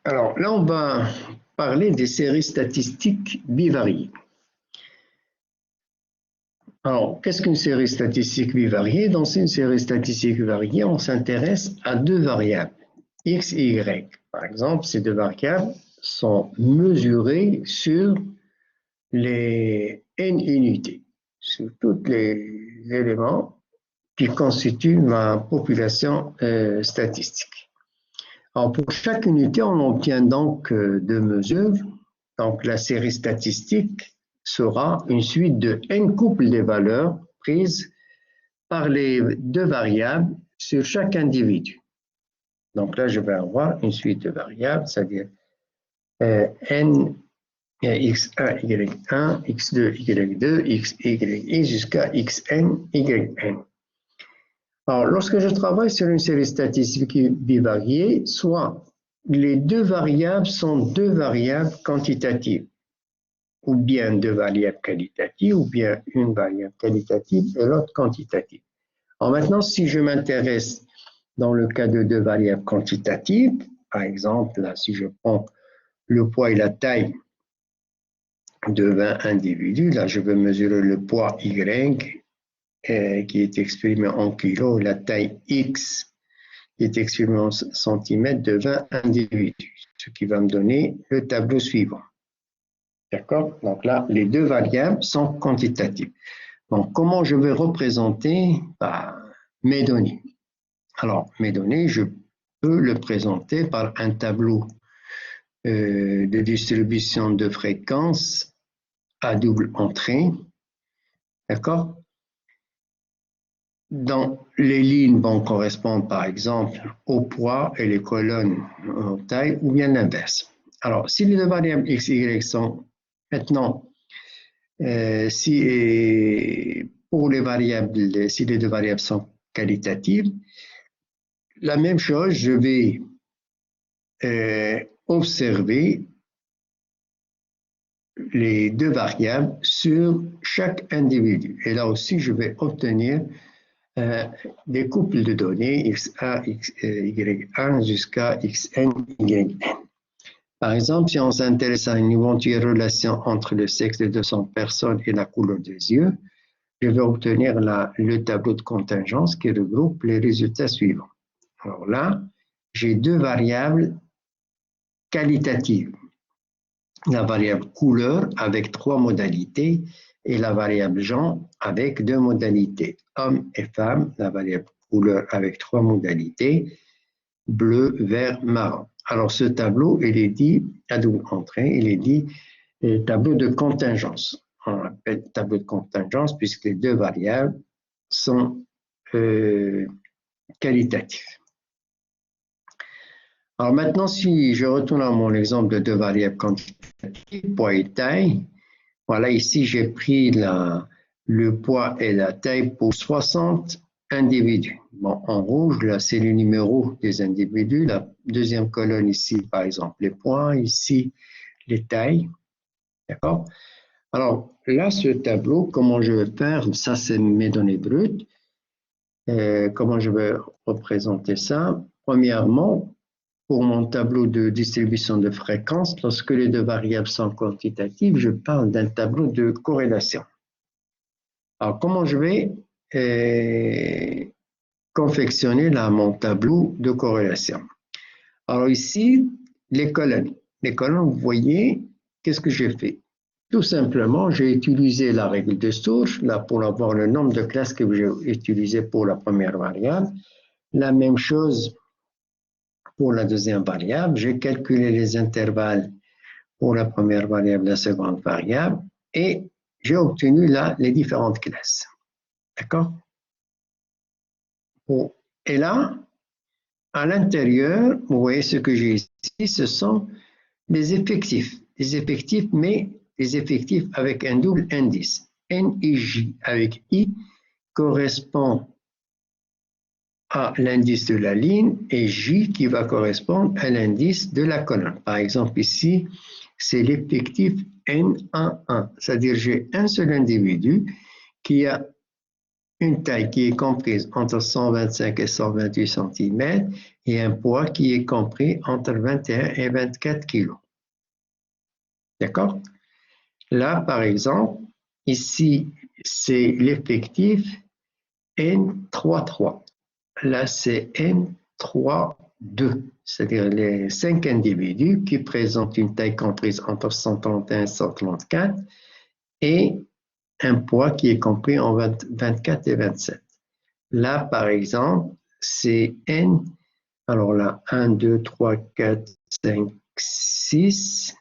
Alors là, on va parler des séries statistiques bivariées. Alors, qu'est-ce qu'une série statistique bivariée? Dans une série statistique bivariée, on s'intéresse à deux variables, x et y. Par exemple, ces deux variables sont mesurées sur les n unités, sur tous les éléments qui constituent ma population statistique. Alors, pour chaque unité, on obtient donc deux mesures. Donc, la série statistique sera une suite de n couples des valeurs prises par les deux variables sur chaque individu. Donc là, je vais avoir une suite de variables, c'est-à-dire n x1, y1, x2, y2, xy jusqu'à xn, yn. Alors, lorsque je travaille sur une série statistique bivariée, soit les deux variables sont deux variables quantitatives, ou bien deux variables qualitatives, ou bien une variable qualitative et l'autre quantitative. Alors maintenant, si je m'intéresse dans le cas de deux variables quantitatives, par exemple, là, si je prends le poids et la taille de 20 individus, là, je veux mesurer le poids Y, qui est exprimé en kilos, la taille X, qui est exprimée en centimètres de 20 individus, ce qui va me donner le tableau suivant. D'accord? Donc là, les deux variables sont quantitatives. Donc, comment je vais représenter mes données? Alors, mes données, je peux le présenter par un tableau de distribution de fréquences à double entrée. D'accord? Dans les lignes vont correspondre, par exemple, au poids et les colonnes en taille, ou bien l'inverse. Alors, si les deux variables x et y sont maintenant, si pour les variables, si les deux variables sont qualitatives, la même chose, je vais observer les deux variables sur chaque individu. Et là aussi, je vais obtenir des couples de données xa, y1 jusqu'à xn, yn. Par exemple, si on s'intéresse à une éventuelle relation entre le sexe de 200 personnes et la couleur des yeux, je vais obtenir le tableau de contingence qui regroupe les résultats suivants. Alors là, j'ai deux variables qualitatives. La variable couleur avec 3 modalités et la variable genre avec 2 modalités. Homme et femme, la variable couleur avec 3 modalités, bleu, vert, marron. Alors ce tableau, il est dit, à double entrée, il est dit tableau de contingence. On appelle tableau de contingence puisque les deux variables sont qualitatives. Alors maintenant, si je retourne à mon exemple de deux variables quantitatives, poids et taille, voilà, ici j'ai pris le poids et la taille pour 60 individus. Bon, en rouge, là, c'est le numéro des individus. La deuxième colonne ici, par exemple, les poids, ici, les tailles. D'accord? Alors là, ce tableau, comment je vais faire? Ça, c'est mes données brutes. Comment je vais représenter ça? Premièrement, pour mon tableau de distribution de fréquences, lorsque les deux variables sont quantitatives, je parle d'un tableau de corrélation. Alors, comment je vais confectionner là mon tableau de corrélation? Alors ici, les colonnes. Les colonnes, vous voyez, qu'est-ce que j'ai fait? Tout simplement, j'ai utilisé la règle de Stokes, là, pour avoir le nombre de classes que j'ai utilisé pour la première variable. La même chose pour la deuxième variable, j'ai calculé les intervalles pour la première variable, la seconde variable, et j'ai obtenu là les différentes classes. D'accord? Et là, à l'intérieur, vous voyez ce que j'ai ici, ce sont les effectifs. Les effectifs, mais les effectifs avec un double indice. N et J avec I correspond à l'indice de la ligne et J qui va correspondre à l'indice de la colonne. Par exemple, ici, c'est l'effectif N11, c'est-à-dire j'ai un seul individu qui a une taille qui est comprise entre 125 et 128 cm et un poids qui est compris entre 21 et 24 kg. D'accord? Là, par exemple, ici, c'est l'effectif N33. Là, c'est N32, c'est-à-dire les 5 individus qui présentent une taille comprise entre 131 et 134 et un poids qui est compris en 24 et 27. Là, par exemple, c'est N. Alors là, 1, 2, 3, 4, 5, 6.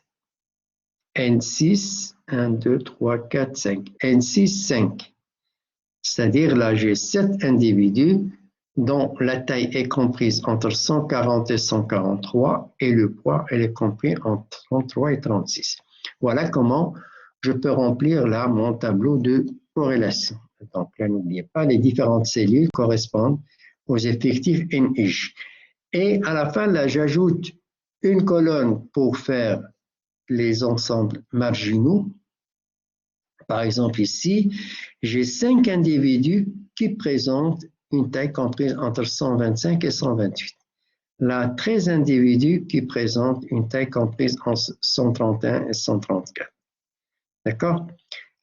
N6, 1, 2, 3, 4, 5. N6, 5. C'est-à-dire là, j'ai 7 individus dont la taille est comprise entre 140 et 143 et le poids, elle est compris entre 33 et 36. Voilà comment je peux remplir là mon tableau de corrélation. Donc là, n'oubliez pas, les différentes cellules correspondent aux effectifs NIJ. Et à la fin, là, j'ajoute une colonne pour faire les ensembles marginaux. Par exemple, ici, j'ai 5 individus qui présentent une taille comprise entre 125 et 128. Là, 13 individus qui présentent une taille comprise entre 131 et 134. D'accord?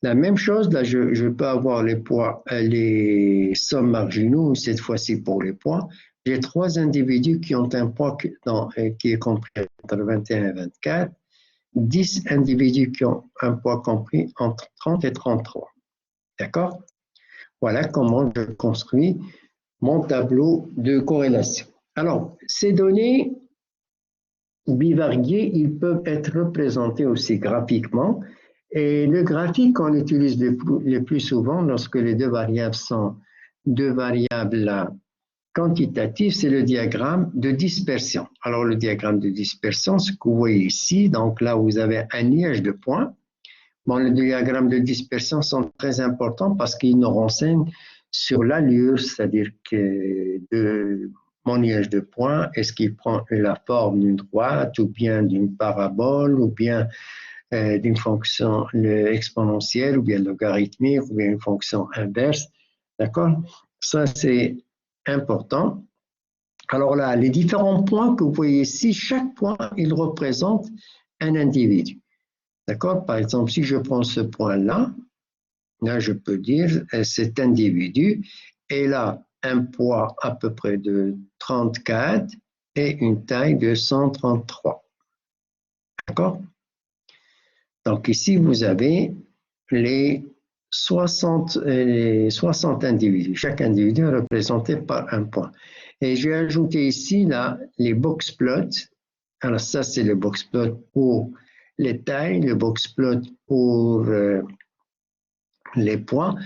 La même chose, là, je peux avoir les poids, les sommes marginaux, cette fois-ci pour les poids. J'ai 3 individus qui ont un poids qui est compris entre 21 et 24. 10 individus qui ont un poids compris entre 30 et 33. D'accord? Voilà comment je construis mon tableau de corrélation. Alors, ces données bivariées, ils peuvent être représentés aussi graphiquement. Et le graphique qu'on utilise le plus souvent lorsque les deux variables sont deux variables quantitatif, c'est le diagramme de dispersion. Alors, le diagramme de dispersion, ce que vous voyez ici, donc là, vous avez un nuage de points. Bon, les diagrammes de dispersion sont très importants parce qu'ils nous renseignent sur l'allure, c'est-à-dire que de mon nuage de points, est-ce qu'il prend la forme d'une droite ou bien d'une parabole ou bien d'une fonction exponentielle ou bien logarithmique ou bien une fonction inverse. D'accord? Ça, c'est important. Alors là, les différents points que vous voyez ici, chaque point, il représente un individu. D'accord? Par exemple, si je prends ce point-là, là, je peux dire cet individu est là un poids à peu près de 34 et une taille de 133. D'accord? Donc ici, vous avez les 60 individus. Chaque individu est représenté par un point. Et j'ai ajouté ici là, les box plots. Alors ça, c'est le box plot pour les tailles, le box plot pour les points.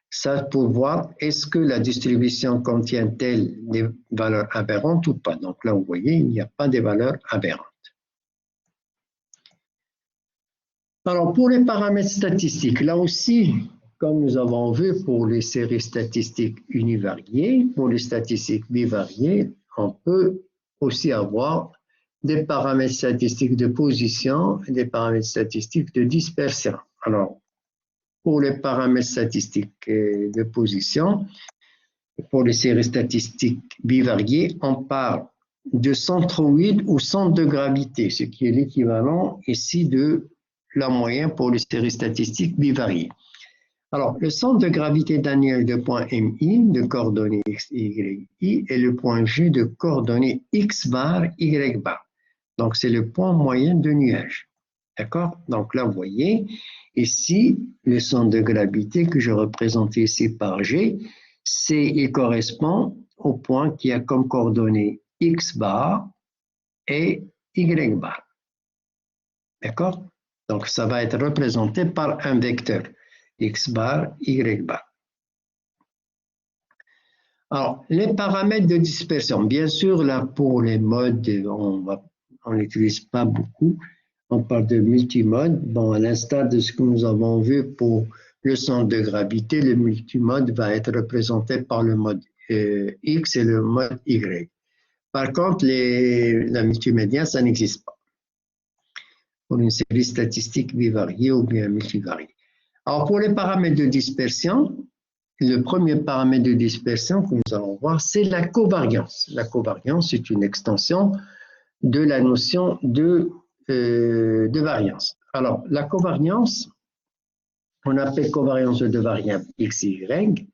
Ça pour voir est-ce que la distribution contient-elle des valeurs aberrantes ou pas. Donc là, vous voyez, il n'y a pas de valeurs aberrantes. Alors, pour les paramètres statistiques, là aussi, comme nous avons vu pour les séries statistiques univariées, pour les statistiques bivariées, on peut aussi avoir des paramètres statistiques de position et des paramètres statistiques de dispersion. Alors, pour les paramètres statistiques de position, pour les séries statistiques bivariées, on parle de centroïde ou centre de gravité, ce qui est l'équivalent ici de la moyenne pour les séries statistiques bivariées. Alors, le centre de gravité d'un nuage de point MI, de coordonnées X, Y, I, et le point G de coordonnées X bar, Y bar. Donc, c'est le point moyen de nuage. D'accord? Donc là, vous voyez, ici, le centre de gravité que je représente ici par G, il correspond au point qui a comme coordonnées X bar et Y bar. D'accord? Donc, ça va être représenté par un vecteur, X bar, Y bar. Alors, les paramètres de dispersion, bien sûr, là, pour les modes, on n'utilise pas beaucoup. On parle de multimode. Bon, à l'instar de ce que nous avons vu pour le centre de gravité, le multimode va être représenté par le mode X et le mode Y. Par contre, la multimédia, ça n'existe pas pour une série statistique bivariée ou bien multivariée. Alors, pour les paramètres de dispersion, le premier paramètre de dispersion que nous allons voir, c'est la covariance. La covariance est une extension de la notion de variance. Alors, la covariance, on appelle covariance de deux variables x et y,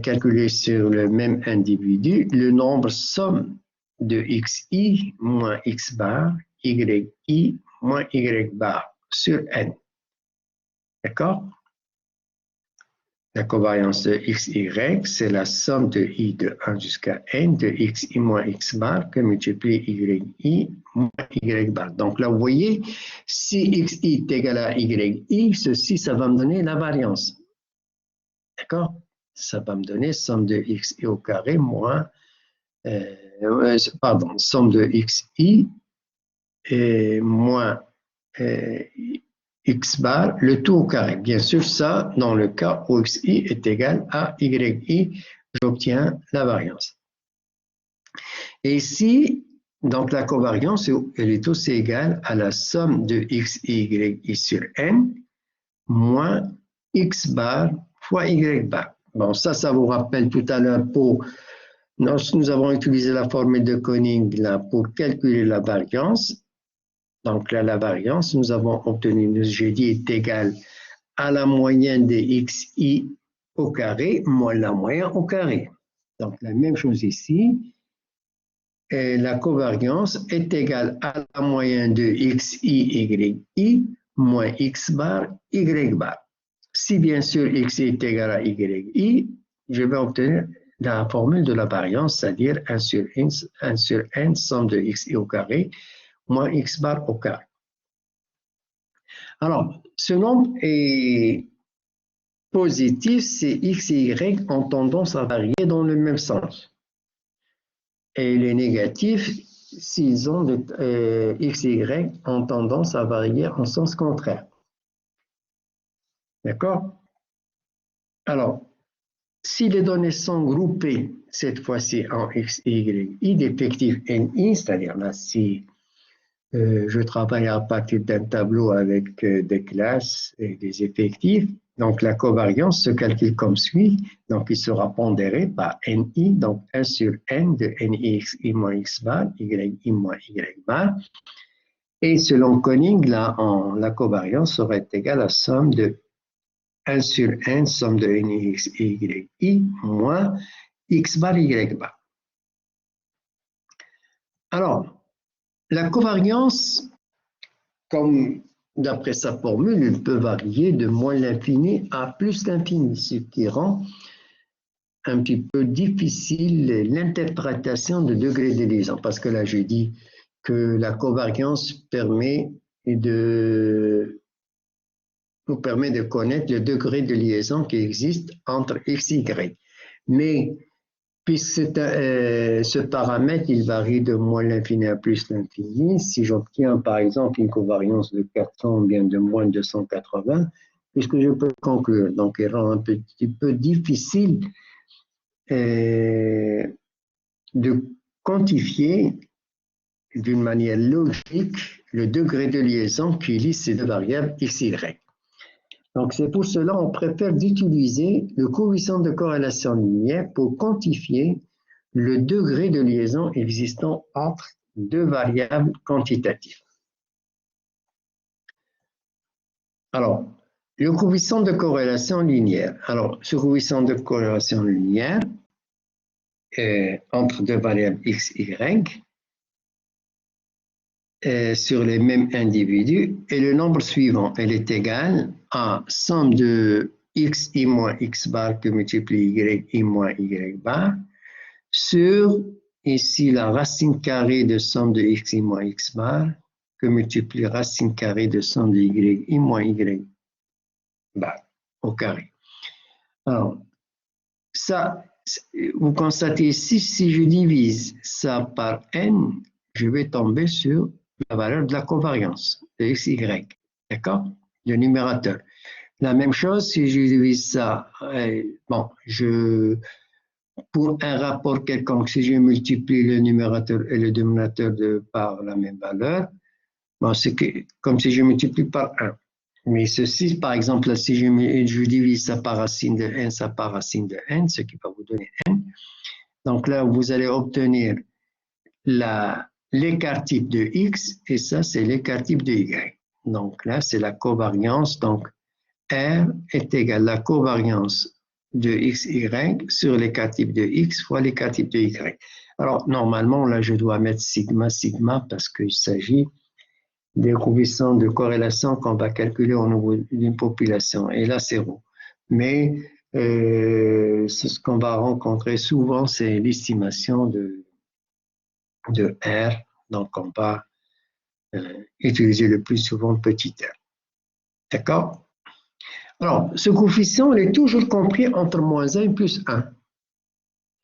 calculée sur le même individu, le nombre somme de xi moins x bar, yi moins y bar sur n. D'accord? La covariance de x, y, c'est la somme de i de 1 jusqu'à n de xi moins x bar que multiplie yi moins y bar. Donc là, vous voyez, si xi est égal à yi, ceci, ça va me donner la variance. D'accord? Ça va me donner somme de xi au carré moins, somme de xi et moins x bar, le tout au carré. Bien sûr, ça, dans le cas où xi est égal à yi, j'obtiens la variance. Et ici, donc la covariance, elle est aussi égale à la somme de xi, yi sur n moins x bar fois y bar. Bon, ça vous rappelle tout à l'heure lorsque nous avons utilisé la formule de Koenig là, pour calculer la variance. Donc là, la variance, nous avons obtenu, j'ai dit, est égale à la moyenne de xi au carré moins la moyenne au carré. Donc la même chose ici. Et la covariance est égale à la moyenne de xi, yi moins x bar, y bar. Si bien sûr xi est égal à yi, je vais obtenir la formule de la variance, c'est-à-dire 1 sur n, somme de xi au carré moins x bar au carré. Alors, ce nombre est positif si x et y ont tendance à varier dans le même sens. Et il est négatif s'ils ont x et y ont tendance à varier en sens contraire. D'accord? Alors, si les données sont groupées, cette fois-ci en x et y, d'effectifs ni, c'est-à-dire là, si je travaille à partir d'un tableau avec des classes et des effectifs, donc la covariance se calcule comme suit, donc il sera pondéré par ni, donc 1 sur n de nixi moins x bar, yi moins y bar, et selon Koenig, là, la covariance serait égale à la somme de 1 sur n, somme de nixi moins x bar, y bar. Alors, la covariance, comme d'après sa formule, elle peut varier de moins l'infini à plus l'infini, ce qui rend un petit peu difficile l'interprétation de degré de liaison. Parce que là, je dis que la covariance nous permet de connaître le degré de liaison qui existe entre x et y. Mais puisque ce paramètre, il varie de moins l'infini à plus l'infini, si j'obtiens par exemple une covariance de 400 ou bien de moins de 280, puisque je peux conclure, donc il rend un petit peu difficile de quantifier d'une manière logique le degré de liaison qui lie ces deux variables x et y. Donc c'est pour cela qu'on préfère d'utiliser le coefficient de corrélation linéaire pour quantifier le degré de liaison existant entre deux variables quantitatives. Alors, le coefficient de corrélation linéaire. Alors, ce coefficient de corrélation linéaire entre deux variables x et y sur les mêmes individus est le nombre suivant. Elle est égale à somme de xi moins x bar que multiplie yi moins y bar sur, ici, la racine carrée de somme de xi moins x bar que multiplie racine carrée de somme de yi moins y bar au carré. Alors, ça, vous constatez ici, si je divise ça par n, je vais tomber sur la valeur de la covariance de x, y, d'accord? Le numérateur. La même chose, si je divise ça, bon, pour un rapport quelconque, si je multiplie le numérateur et le dénominateur par la même valeur, bon, c'est comme si je multiplie par 1. Mais ceci, par exemple, si je divise ça par racine de n, ça par racine de n, ce qui va vous donner n. Donc là, vous allez obtenir l'écart type de x, et ça, c'est l'écart type de y. Donc là, c'est la covariance. Donc, R est égal à la covariance de xy sur l'écart type de x fois l'écart type de y. Alors, normalement, là, je dois mettre sigma, sigma, parce qu'il s'agit des coefficients de corrélation qu'on va calculer au niveau d'une population. Et là, c'est rond. Mais ce qu'on va rencontrer souvent, c'est l'estimation de R. Donc, on va utiliser le plus souvent petit r. D'accord? Alors, ce coefficient, il est toujours compris entre moins 1 et plus 1.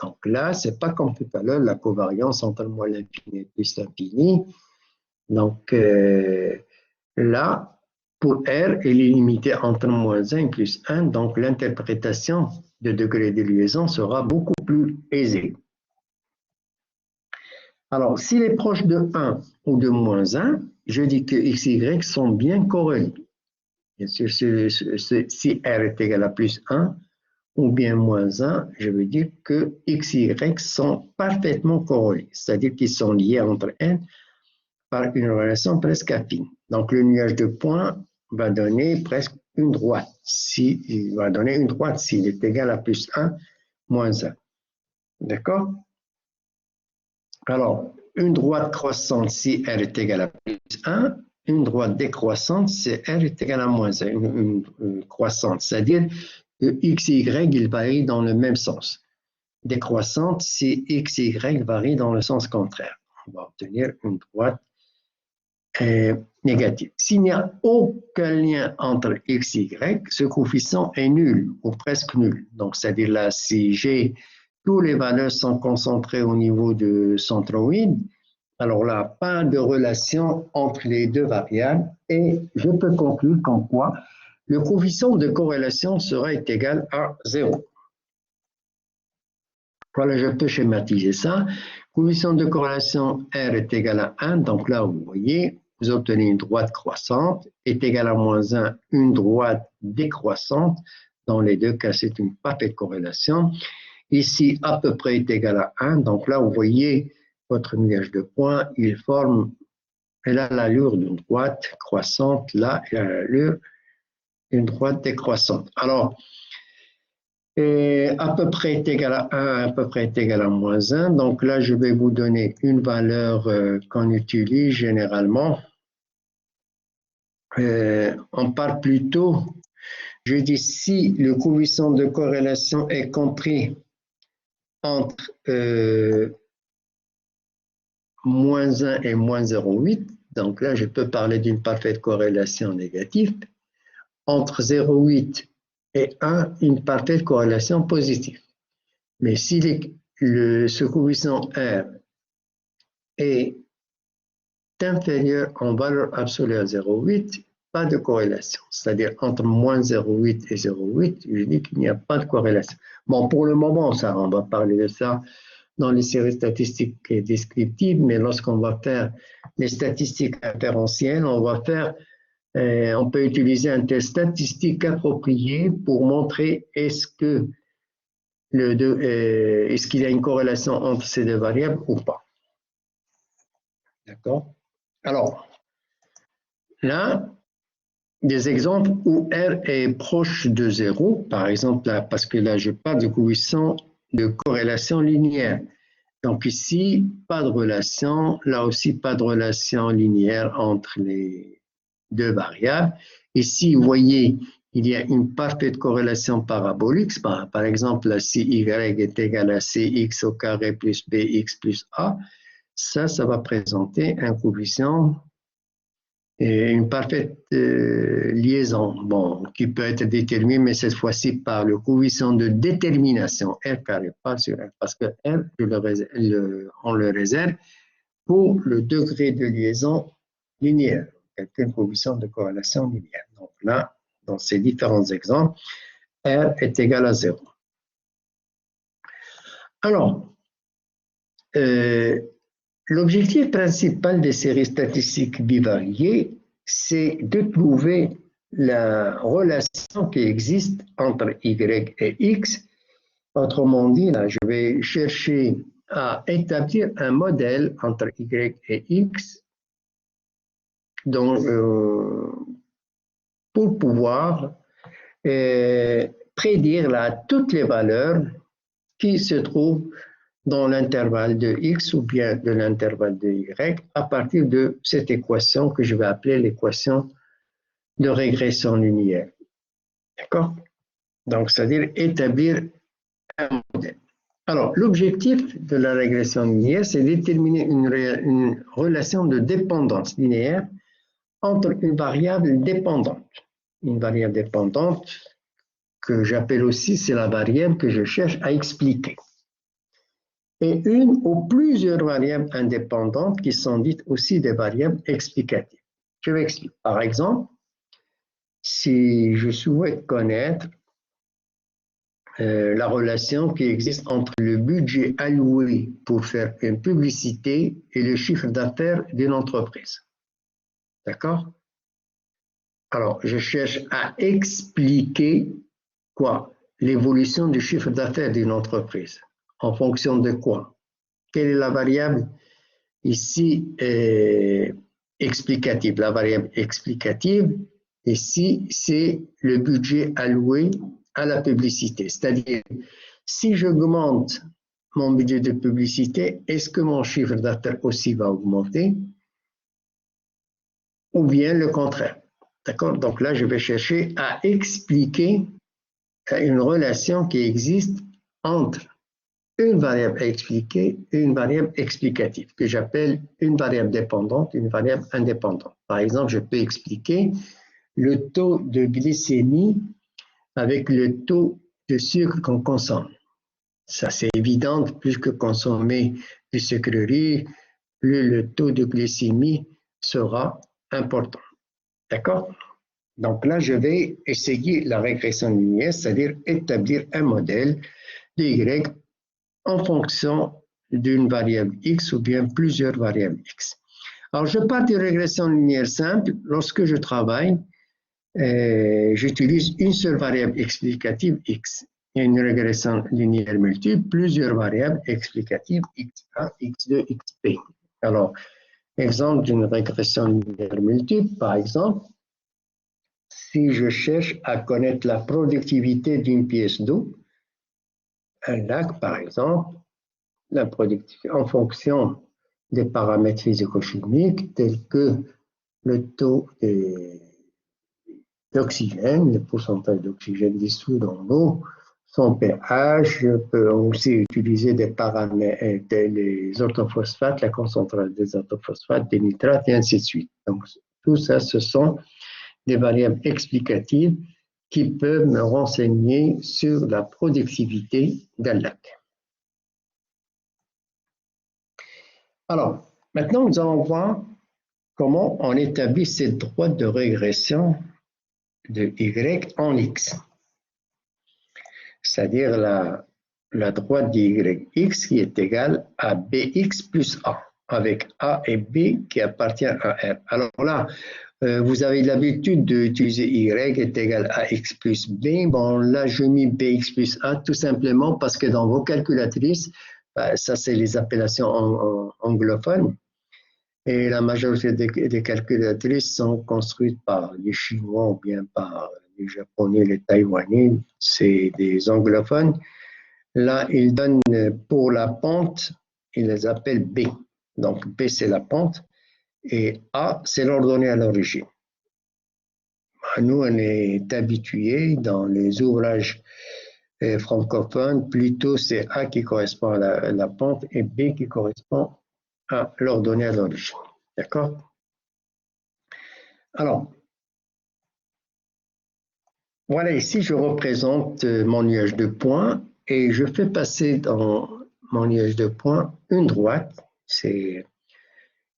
Donc là, ce n'est pas comme tout à l'heure, la covariance entre moins l'infini et plus l'infini. Donc là, pour R, il est limité entre moins 1 et plus 1. Donc l'interprétation de degré de liaison sera beaucoup plus aisée. Alors, s'il est proche de 1 ou de moins 1, je dis que x et y sont bien corrélés. Bien sûr, si R est égal à plus 1 ou bien moins 1, je veux dire que x et y sont parfaitement corrélés, c'est-à-dire qu'ils sont liés entre n par une relation presque affine. Donc, le nuage de points va donner presque une droite. Il va donner une droite s'il est égal à plus 1, moins 1. D'accord? Alors, une droite croissante si R est égal à plus 1, une droite décroissante si R est égal à moins 1, une croissante, c'est-à-dire que x et y ils varient dans le même sens. Décroissante si x et y varient dans le sens contraire. On va obtenir une droite négative. S'il n'y a aucun lien entre x et y, ce coefficient est nul ou presque nul. Donc, c'est-à-dire là, si j'ai toutes les valeurs sont concentrées au niveau de centroïde, alors là, pas de relation entre les deux variables et je peux conclure comme quoi le coefficient de corrélation sera égal à 0. Voilà, je peux schématiser ça. Coefficient de corrélation R est égal à 1. Donc là, vous voyez, vous obtenez une droite croissante est égale à moins 1, une droite décroissante. Dans les deux cas, c'est une parfaite corrélation. Ici, à peu près est égal à 1. Donc là, vous voyez votre nuage de points. Elle a l'allure d'une droite croissante. Là, elle a l'allure d'une droite décroissante. Alors, à peu près est égal à 1, à peu près est égal à moins 1. Donc là, je vais vous donner une valeur qu'on utilise généralement. On parle plutôt, je dis si le coefficient de corrélation est compris entre moins 1 et moins 0,8, donc là, je peux parler d'une parfaite corrélation négative. Entre 0,8 et 1, une parfaite corrélation positive. Mais si ce coefficient R est inférieur en valeur absolue à 0,8, pas de corrélation. C'est-à-dire entre moins 0,8 et 0,8, je dis qu'il n'y a pas de corrélation. Bon, pour le moment, ça, on va parler de ça dans les séries statistiques descriptives, mais lorsqu'on va faire les statistiques inférentielles, on peut utiliser un test statistique approprié pour montrer est-ce qu'il y a une corrélation entre ces deux variables ou pas. D'accord? Alors, là, des exemples où R est proche de 0, par exemple, là, parce que là, je parle de coefficient de corrélation linéaire. Donc ici, pas de relation, là aussi, pas de relation linéaire entre les deux variables. Ici, vous voyez, il y a une parfaite corrélation parabolique. Par exemple, si y est égal à cx au carré plus bx plus a, ça va présenter un coefficient et une parfaite liaison, bon, qui peut être déterminée, mais cette fois-ci par le coefficient de détermination R carré, pas sur R, parce que R, on le réserve pour le degré de liaison linéaire, quelqu'un coefficient de corrélation linéaire. Donc là, dans ces différents exemples, R est égal à 0. Alors, l'objectif principal des séries statistiques bivariées, c'est de trouver la relation qui existe entre Y et X. Autrement dit, là, je vais chercher à établir un modèle entre Y et X donc, pour pouvoir prédire là, toutes les valeurs qui se trouvent dans l'intervalle de X ou bien de l'intervalle de Y à partir de cette équation que je vais appeler l'équation de régression linéaire. D'accord? Donc, c'est-à-dire établir un modèle. Alors, l'objectif de la régression linéaire, c'est déterminer une relation de dépendance linéaire entre une variable dépendante. Une variable dépendante que j'appelle aussi, c'est la variable que je cherche à expliquer. Et une ou plusieurs variables indépendantes qui sont dites aussi des variables explicatives. Je vais expliquer. Par exemple, si je souhaite connaître la relation qui existe entre le budget alloué pour faire une publicité et le chiffre d'affaires d'une entreprise. D'accord? Alors, je cherche à expliquer quoi? L'évolution du chiffre d'affaires d'une entreprise. En fonction de quoi? Quelle est la variable ici explicative? La variable explicative, ici, c'est le budget alloué à la publicité. C'est-à-dire, si j'augmente mon budget de publicité, est-ce que mon chiffre d'affaires aussi va augmenter? Ou bien le contraire. D'accord? Donc là, je vais chercher à expliquer une relation qui existe entre une variable à expliquer et une variable explicative, que j'appelle une variable dépendante, une variable indépendante. Par exemple, je peux expliquer le taux de glycémie avec le taux de sucre qu'on consomme. Ça, c'est évident, plus que consommer des sucreries, plus le taux de glycémie sera important. D'accord? Donc là, je vais essayer la régression linéaire, c'est-à-dire établir un modèle de Y en fonction d'une variable X ou bien plusieurs variables X. Alors, je pars de régression linéaire simple. Lorsque je travaille, j'utilise une seule variable explicative X. Il y a une régression linéaire multiple, plusieurs variables explicatives X1, X2, XP. Alors, exemple d'une régression linéaire multiple, par exemple, si je cherche à connaître la productivité d'une pièce d'eau, un lac par exemple, la productivité en fonction des paramètres physico-chimiques tels que le taux d'oxygène, le pourcentage d'oxygène dissous dans l'eau, son pH, je peux aussi utiliser des paramètres, les orthophosphates, la concentration des orthophosphates, des nitrates et ainsi de suite. Donc, tout ça, ce sont des variables explicatives qui peuvent me renseigner sur la productivité d'un lac. Alors, maintenant, nous allons voir comment on établit cette droite de régression de Y en X. C'est-à-dire la droite d'YX qui est égale à BX plus A, avec A et B qui appartiennent à R. Alors là, vous avez l'habitude d'utiliser Y est égal à X plus B. Bon, là, je mets BX plus A tout simplement parce que dans vos calculatrices, ça c'est les appellations anglophones, et la majorité des calculatrices sont construites par les Chinois ou bien par les Japonais, les Taïwanais, c'est des anglophones. Là, ils donnent pour la pente, ils les appellent B. Donc B c'est la pente et A c'est l'ordonnée à l'origine. Nous, on est habitués dans les ouvrages francophones, plutôt c'est A qui correspond à la pente et B qui correspond à l'ordonnée à l'origine. D'accord? Alors, voilà, ici, je représente mon nuage de points et je fais passer dans mon nuage de points une droite. C'est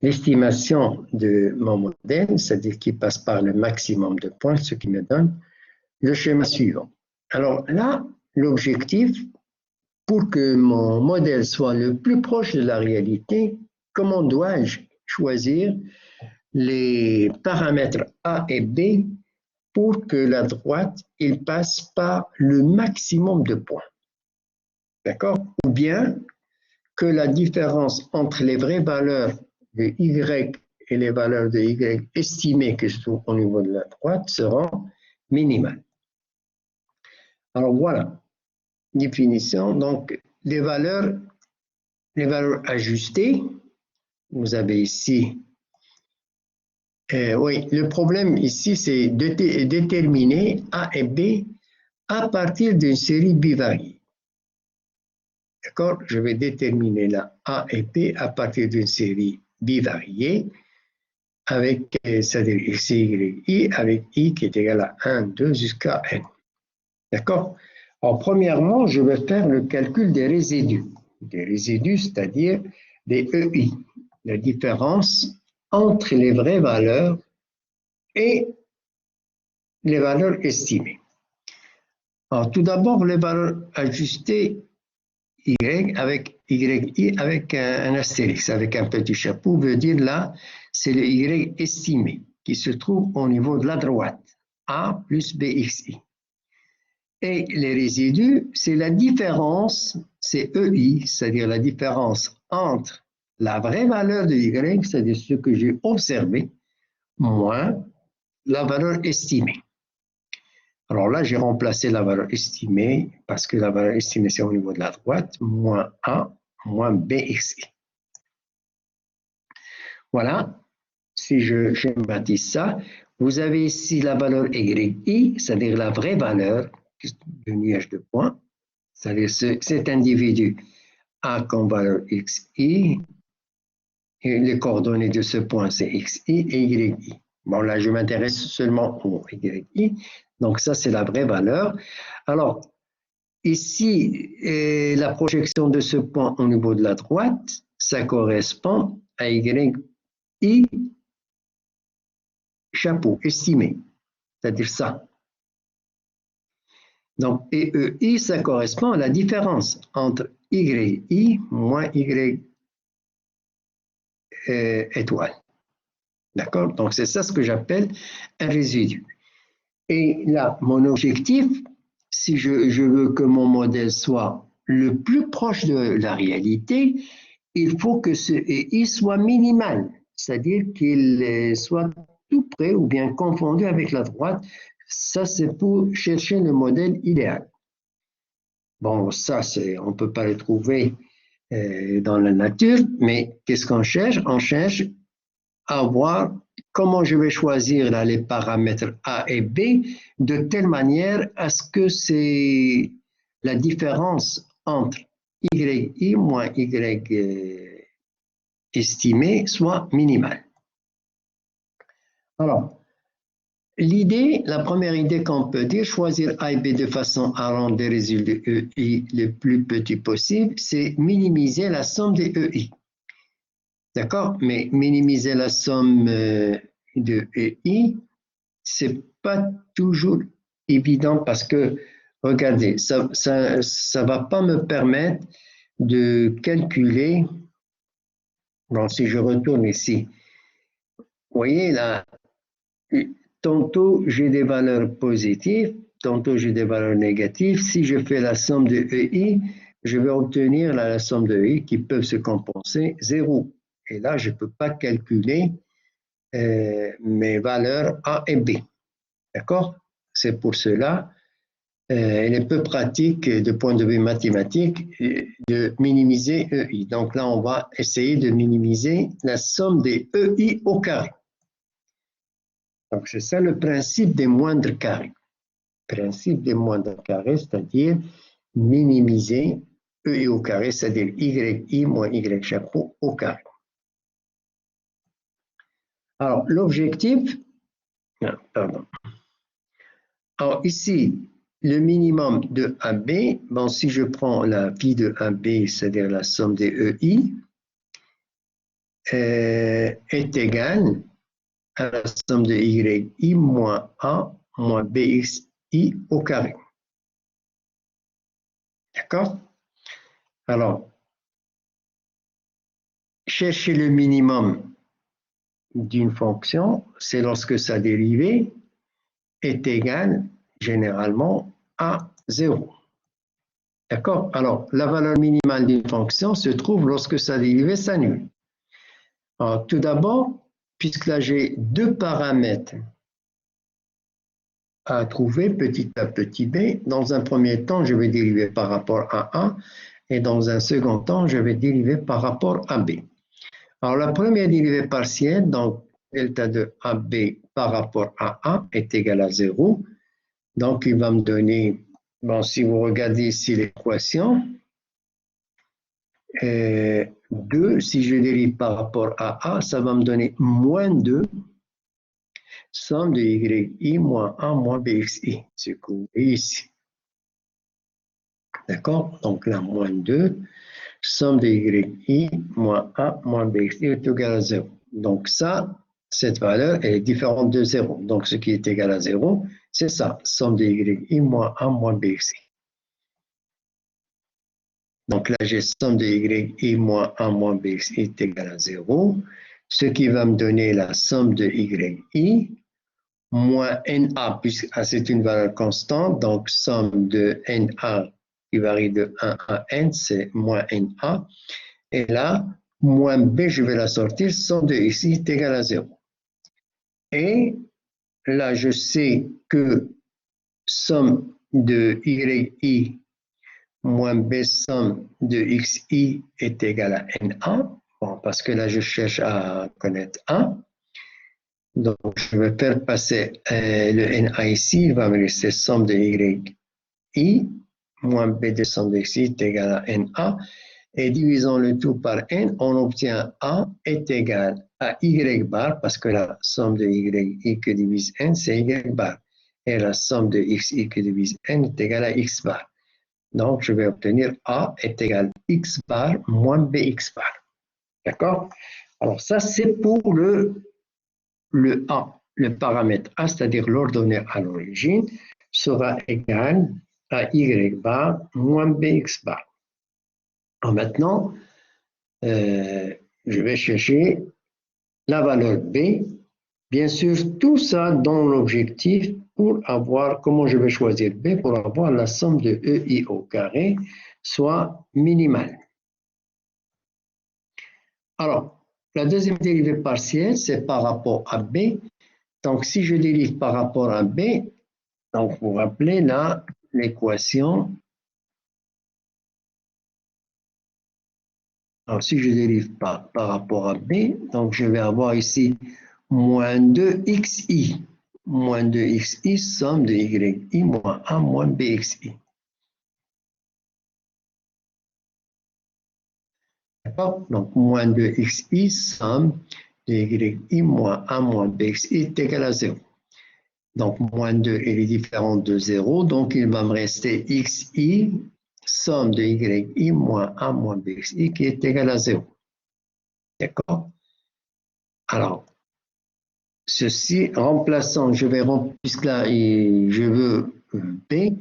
l'estimation de mon modèle, c'est-à-dire qui passe par le maximum de points, ce qui me donne le schéma suivant. Alors là, l'objectif, pour que mon modèle soit le plus proche de la réalité, comment dois-je choisir les paramètres A et B pour que la droite il passe par le maximum de points. D'accord? Ou bien que la différence entre les vraies valeurs de y et les valeurs de y estimées qui sont au niveau de la droite seront minimales. Alors voilà, définition. Donc, les valeurs ajustées, vous avez ici, oui, le problème ici, c'est de déterminer A et B à partir d'une série bivariée. D'accord? Je vais déterminer la A et B à partir d'une série bivariée avec, c'est-à-dire x, y, i, avec i qui est égal à 1, 2 jusqu'à n. D'accord? Alors, premièrement, je vais faire le calcul des résidus. Des résidus, c'est-à-dire des EI, la différence entre les vraies valeurs et les valeurs estimées. Alors, tout d'abord, les valeurs ajustées y avec yi avec un astérix, avec un petit chapeau, veut dire là, c'est le y estimé qui se trouve au niveau de la droite, a plus bxi. Et les résidus, c'est la différence, c'est EI, c'est-à-dire la différence entre la vraie valeur de Y, c'est-à-dire ce que j'ai observé, moins la valeur estimée. Alors là, j'ai remplacé la valeur estimée, parce que la valeur estimée, c'est au niveau de la droite, moins A, moins BXI. Voilà, si je schématise ça, vous avez ici la valeur YI, c'est-à-dire la vraie valeur du nuage de points, c'est-à-dire cet individu a comme valeur XI, et les coordonnées de ce point, c'est XI et YI. Bon, là, je m'intéresse seulement au YI, donc ça, c'est la vraie valeur. Alors, ici, la projection de ce point au niveau de la droite, ça correspond à YI chapeau, estimé, c'est-à-dire ça. Donc, EI, ça correspond à la différence entre YI moins Y étoile. D'accord? Donc, c'est ça ce que j'appelle un résidu. Et là, mon objectif, si je veux que mon modèle soit le plus proche de la réalité, il faut que ce EI soit minimal, c'est-à-dire qu'il soit tout près ou bien confondu avec la droite. Ça, c'est pour chercher le modèle idéal. Bon, ça, on ne peut pas le trouver dans la nature, mais qu'est-ce qu'on cherche? On cherche à voir comment je vais choisir là, les paramètres A et B de telle manière à ce que c'est la différence entre YI moins Y estimé soit minimale. Alors, l'idée, la première idée qu'on peut dire, choisir A et B de façon à rendre les résultats de EI le plus petit possible, c'est minimiser la somme des EI. D'accord? Mais minimiser la somme de EI, c'est pas toujours évident parce que, regardez, ça va pas me permettre de calculer. Bon, si je retourne ici, vous voyez là, tantôt j'ai des valeurs positives, tantôt j'ai des valeurs négatives. Si je fais la somme de EI, je vais obtenir la somme de EI qui peuvent se compenser 0. Et là, je ne peux pas calculer mes valeurs A et B. D'accord? C'est pour cela, il est peu pratique de point de vue mathématique de minimiser EI. Donc là, on va essayer de minimiser la somme des EI au carré. Donc c'est ça le principe des moindres carrés. Principe des moindres carrés, c'est-à-dire minimiser EI au carré, c'est-à-dire YI moins Y chapeau au carré. Alors, l'objectif, pardon. Alors, ici, le minimum de AB, bon, si je prends la phi de AB, c'est-à-dire la somme des EI, est égale à la somme de YI moins A moins BXI au carré. D'accord? Alors, chercher le minimum d'une fonction, c'est lorsque sa dérivée est égal généralement à 0. D'accord? Alors, la valeur minimale d'une fonction se trouve lorsque sa dérivée s'annule. Alors, tout d'abord, puisque là j'ai deux paramètres à trouver petit a petit b, dans un premier temps, je vais dériver par rapport à a, et dans un second temps, je vais dériver par rapport à b. Alors, la première dérivée partielle, donc delta de AB par rapport à A est égal à 0. Donc, il va me donner, bon, si vous regardez ici l'équation, 2, si je dérive par rapport à A, ça va me donner moins 2, somme de yi moins 1 moins bxi, ce que vous voyez ici. D'accord? Donc là, moins 2, somme de yi moins 1 moins bxi est égal à 0. Donc ça, cette valeur elle est différente de 0. Donc ce qui est égal à 0, c'est ça, somme de yi moins 1 moins bxi. Donc là, j'ai somme de yi moins 1 moins bxi est égal à 0, ce qui va me donner la somme de yi moins na, puisque c'est une valeur constante, donc somme de na qui varie de 1 à n, c'est moins na. Et là, moins b, je vais la sortir, somme de x est égal à 0. Et là, je sais que somme de yi moins b somme de xi est égal à na, bon, parce que là, je cherche à connaître a. Donc, je vais faire passer le na ici, il va me rester somme de yi moins b de somme de xi est égal à na. Et divisant le tout par n, on obtient a est égal à y bar, parce que la somme de yi que divise n, c'est y bar. Et la somme de xi que divise n est égale à x bar. Donc, je vais obtenir a est égal à x bar moins bx bar. D'accord? Alors, ça, c'est pour le a, le paramètre a, c'est-à-dire l'ordonnée à l'origine, sera égal à y bar moins bx bar. Alors maintenant, je vais chercher la valeur b. Bien sûr, tout ça dans l'objectif pour avoir, comment je vais choisir b, pour avoir la somme de ei au carré soit minimale. Alors, la deuxième dérivée partielle, c'est par rapport à b. Donc, si je dérive par rapport à b, donc vous vous rappelez là l'équation. Alors, si je dérive par rapport à b, donc je vais avoir ici moins 2xi. Moins 2xi, somme de yi moins 1 moins bxi. D'accord? Donc, moins 2xi, somme de yi moins 1 moins bxi est égal à 0. Donc, moins 2, elle est différente de 0. Donc, il va me rester xi, somme de yi moins 1 moins bxi qui est égal à 0. D'accord? Alors, ceci, remplaçant, puisque là, je veux b,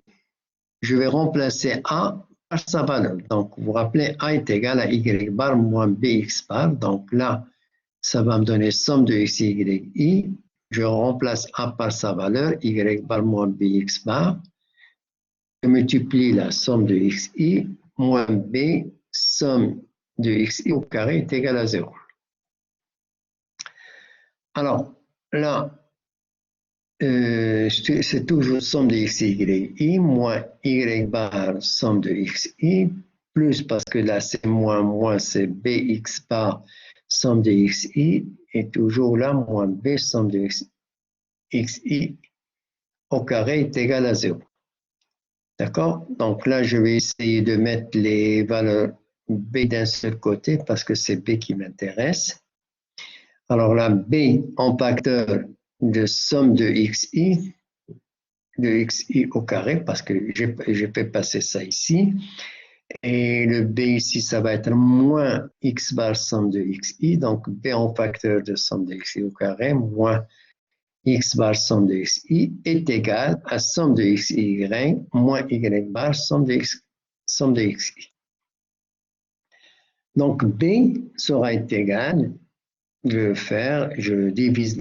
je vais remplacer a par sa valeur. Donc, vous vous rappelez, a est égal à y bar moins bx bar. Donc là, ça va me donner somme de x, y, i. Je remplace a par sa valeur, y bar moins bx bar. Je multiplie la somme de xi moins b, somme de xi au carré est égal à 0. Alors, là, c'est toujours somme de xi, y, moins y bar, somme de xi, plus parce que là c'est moins, c'est bx bar, somme de xi, et toujours là, moins b, somme de xi au carré est égal à 0. D'accord? Donc là, je vais essayer de mettre les valeurs b d'un seul côté parce que c'est b qui m'intéresse. Alors là, b en facteur de somme de xi au carré, parce que j'ai fait passer ça ici. Et le b ici, ça va être moins x bar somme de xi, donc b en facteur de somme de xi au carré, moins x bar somme de xi est égal à somme de xy moins y bar somme de xi. Donc b sera égal, je divise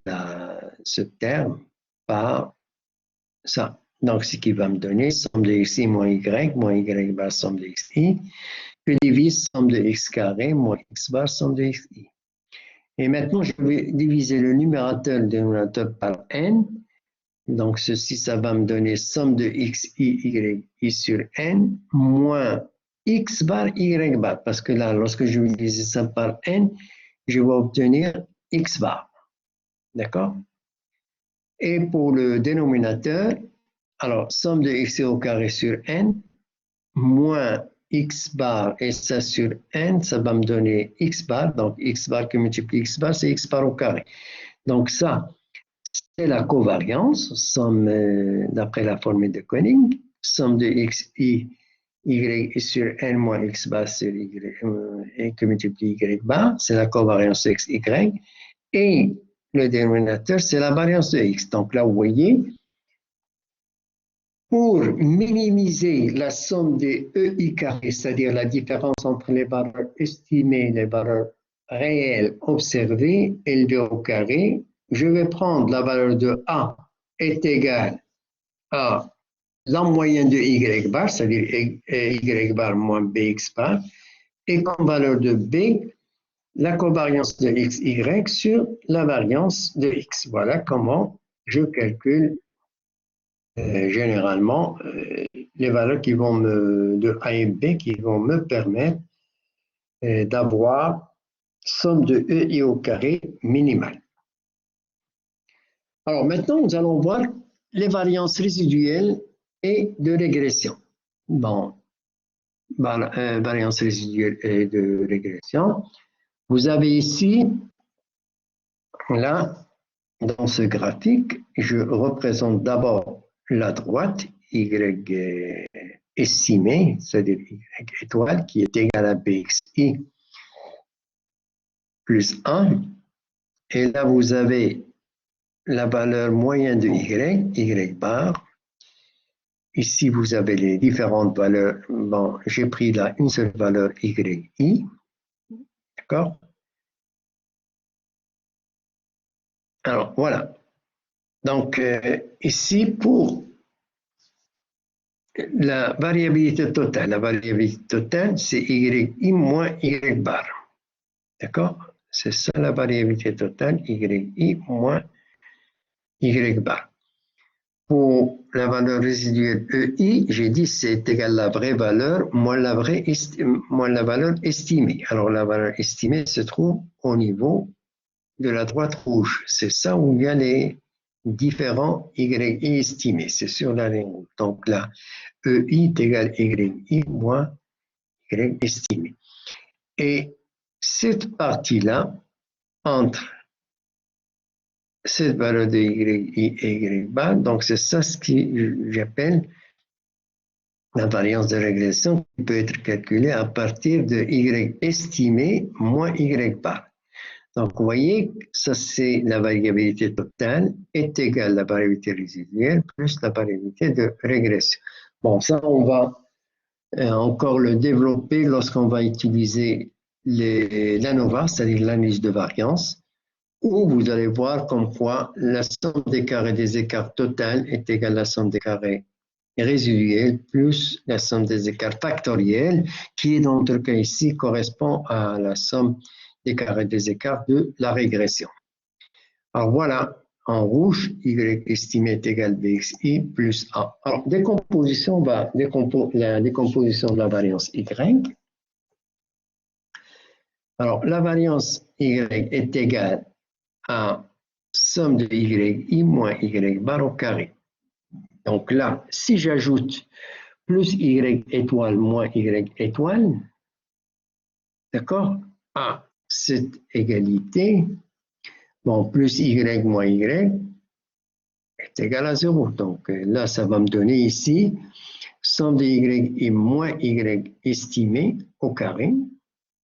ce terme par ça. Donc, ce qui va me donner somme de xi moins y bar somme de xi, que divise somme de x carré moins x bar somme de xi. Et maintenant, je vais diviser le numérateur et le dénominateur par n. Donc, ceci, ça va me donner somme de x, y sur n moins x bar, y bar. Parce que là, lorsque je vais diviser ça par n, je vais obtenir x bar. D'accord? Et pour le dénominateur, alors, somme de x au carré sur n moins x bar, et ça sur n, ça va me donner x bar. Donc, x bar qui multiplie x bar, c'est x bar au carré. Donc, ça, c'est la covariance, somme d'après la formule de Koenig, somme de x, y sur n moins x bar sur y, et qui multiplie y bar, c'est la covariance x, y. Et le dénominateur, c'est la variance de x. Donc là, vous voyez, pour minimiser la somme des EI carrés, c'est-à-dire la différence entre les valeurs estimées et les valeurs réelles observées, L2 au carré, je vais prendre la valeur de A est égale à la moyenne de Y bar, c'est-à-dire Y bar moins BX bar, et comme valeur de B, la covariance de XY sur la variance de X. Voilà comment je calcule généralement les valeurs qui vont de A et B qui vont me permettre d'avoir somme de EI au carré minimale. Alors maintenant, nous allons voir les variances résiduelles et de régression. Bon, variance résiduelle et de régression. Vous avez ici, là, dans ce graphique, je représente d'abord la droite, y estimée, c'est-à-dire y étoile, qui est égale à bxi plus 1. Et là, vous avez la valeur moyenne de y bar. Ici, vous avez les différentes valeurs. Bon, j'ai pris là une seule valeur yi. D'accord? Alors, voilà. Donc, ici, pour la variabilité totale, c'est yi moins y bar. D'accord? C'est ça la variabilité totale, yi moins y bar. Pour la valeur résiduelle EI, j'ai dit c'est égal à la vraie valeur moins la valeur estimée. Alors, la valeur estimée se trouve au niveau de la droite rouge. C'est ça où il y a les différents yi estimés. C'est sur la ligne rouge. Donc là, EI est égal à yi moins y estimé. Et cette partie-là, entre cette valeur de yi et y bar, donc c'est ça ce que j'appelle la variance de régression qui peut être calculée à partir de y estimé moins y bar. Donc, vous voyez, ça c'est la variabilité totale est égale à la variabilité résiduelle plus la variabilité de régression. Bon, ça, on va encore le développer lorsqu'on va utiliser l'ANOVA, c'est-à-dire l'analyse de variance, où vous allez voir comme quoi la somme des carrés des écarts totales est égale à la somme des carrés résiduels plus la somme des écarts factoriels, qui dans notre cas ici correspond à la somme des carrés des écarts de la régression. Alors voilà, en rouge, y estimé est égal à bxi plus a. Alors, décomposition, la décomposition de la variance y. Alors, la variance y est égale à somme de yi moins y bar au carré. Donc là, si j'ajoute plus y étoile moins y étoile, d'accord, à cette égalité, bon, plus y moins y est égal à 0. Donc là, ça va me donner ici somme de y et moins y estimé au carré.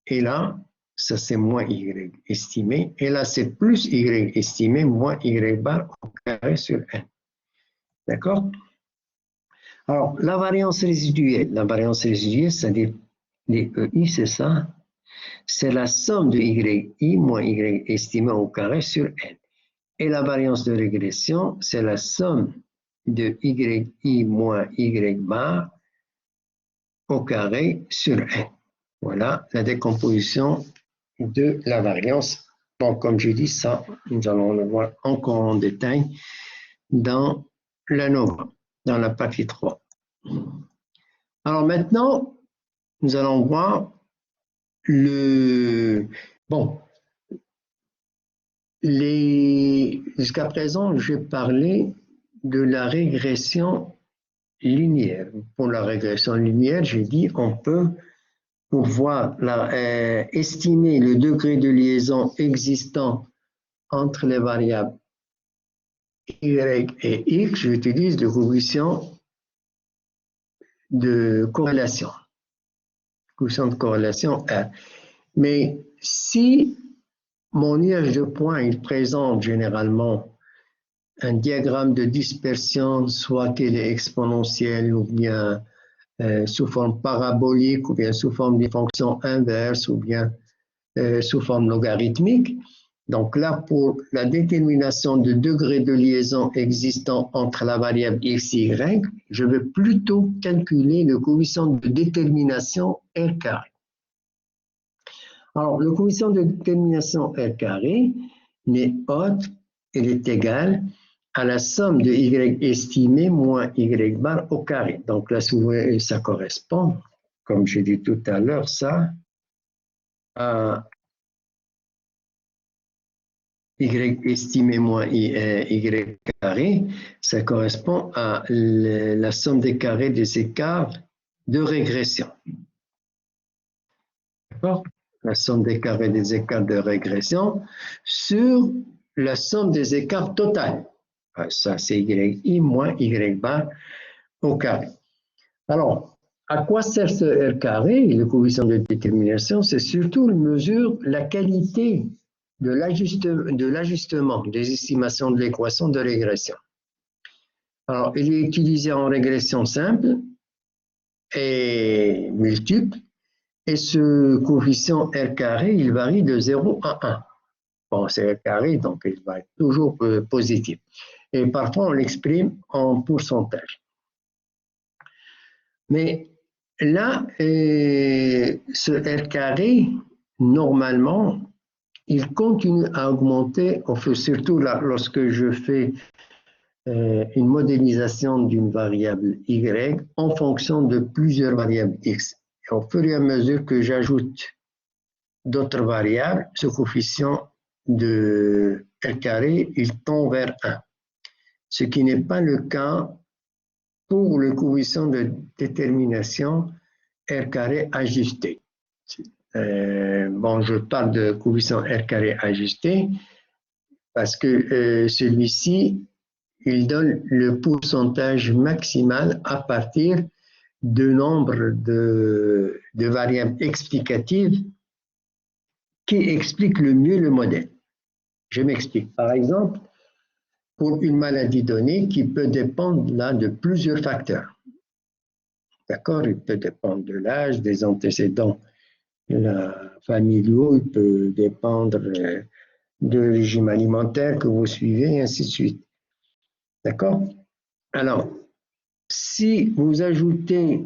Et là, ça c'est moins y estimé. Et là, c'est plus y estimé moins y bar au carré sur n. D'accord? Alors, la variance résiduelle, c'est-à-dire les EI, c'est ça? C'est la somme de yi moins y estimé au carré sur n. Et la variance de régression, c'est la somme de yi moins y bar au carré sur n. Voilà la décomposition de la variance. Donc, comme je dis, ça, nous allons le voir encore en détail dans la NOVA, dans la partie 3. Alors maintenant, nous allons voir jusqu'à présent, j'ai parlé de la régression linéaire. Pour la régression linéaire, j'ai dit on peut, pour voir estimer le degré de liaison existant entre les variables y et x, j'utilise le coefficient de corrélation. Coefficient de corrélation R. Mais si mon nuage de points, il présente généralement un diagramme de dispersion, soit qu'il est exponentiel ou bien sous forme parabolique ou bien sous forme de fonction inverse ou bien sous forme logarithmique. Donc là, pour la détermination de degré de liaison existant entre la variable x et y, je vais plutôt calculer le coefficient de détermination R carré. Alors, le coefficient de détermination R carré n'est autre, il est égal à la somme de y estimé moins y bar au carré. Donc là, ça correspond, comme j'ai dit tout à l'heure, ça à y estimé moins y carré, ça correspond à la somme des carrés des écarts de régression. D'accord? La somme des carrés des écarts de régression sur la somme des écarts total. Ça, c'est y moins y bar au carré. Alors, à quoi sert ce R carré, le coefficient de détermination? C'est surtout une mesure la qualité de l'ajustement des estimations de l'équation de régression. Alors, il est utilisé en régression simple et multiple, et ce coefficient R carré, il varie de 0 à 1. Bon, c'est R carré, donc il va être toujours positif. Et parfois, on l'exprime en pourcentage. Mais là, ce R carré, normalement, il continue à augmenter, surtout là, lorsque je fais une modélisation d'une variable y en fonction de plusieurs variables x. Et au fur et à mesure que j'ajoute d'autres variables, ce coefficient de R carré, il tend vers 1. Ce qui n'est pas le cas pour le coefficient de détermination R carré ajusté. Bon, je parle de coefficient R carré ajusté parce que celui-ci, il donne le pourcentage maximal à partir du nombre de variables explicatives qui expliquent le mieux le modèle. Je m'explique. Par exemple, pour une maladie donnée qui peut dépendre là de plusieurs facteurs. D'accord? Il peut dépendre de l'âge, des antécédents familiaux, il peut dépendre de régime alimentaire que vous suivez, et ainsi de suite. D'accord? Alors, si vous ajoutez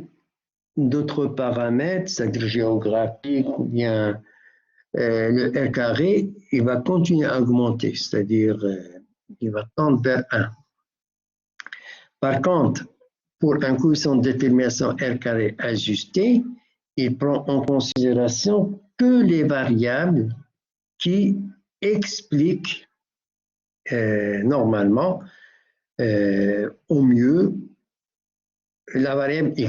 d'autres paramètres, c'est-à-dire géographiques ou bien le R carré, il va continuer à augmenter, c'est-à-dire il va tendre vers 1. Par contre, pour un coefficient de détermination R carré ajusté, il prend en considération que les variables qui expliquent normalement au mieux la variable y.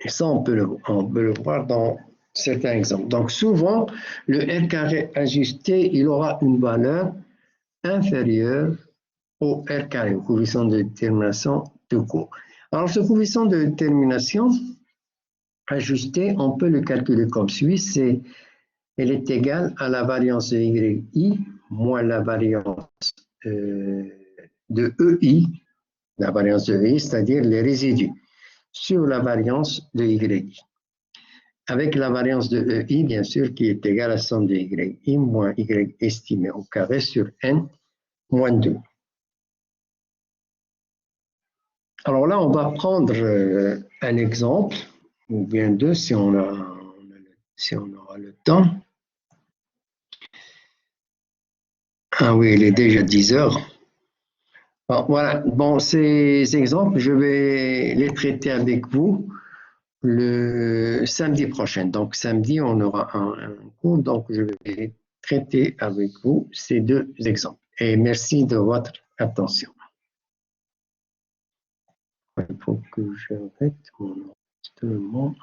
Et ça, on peut le voir dans certains exemples. Donc, souvent, le R carré ajusté, il aura une valeur inférieure au R carré, au coefficient de détermination tout court. Alors, ce coefficient de détermination ajusté, on peut le calculer comme suit. Elle est égale à la variance de yi moins la variance de EI, la variance de EI, c'est-à-dire les résidus, sur la variance de yi. Avec la variance de EI, bien sûr, qui est égale à la somme de yi moins y estimé au carré sur n moins 2. Alors là, on va prendre un exemple, ou bien deux si on aura le temps. Ah oui, il est déjà 10 heures. Bon, voilà, bon, ces exemples, je vais les traiter avec vous le samedi prochain. Donc, samedi, on aura un cours, donc je vais traiter avec vous ces deux exemples. Et merci de votre attention. Il faut que j'arrête mon enregistrement.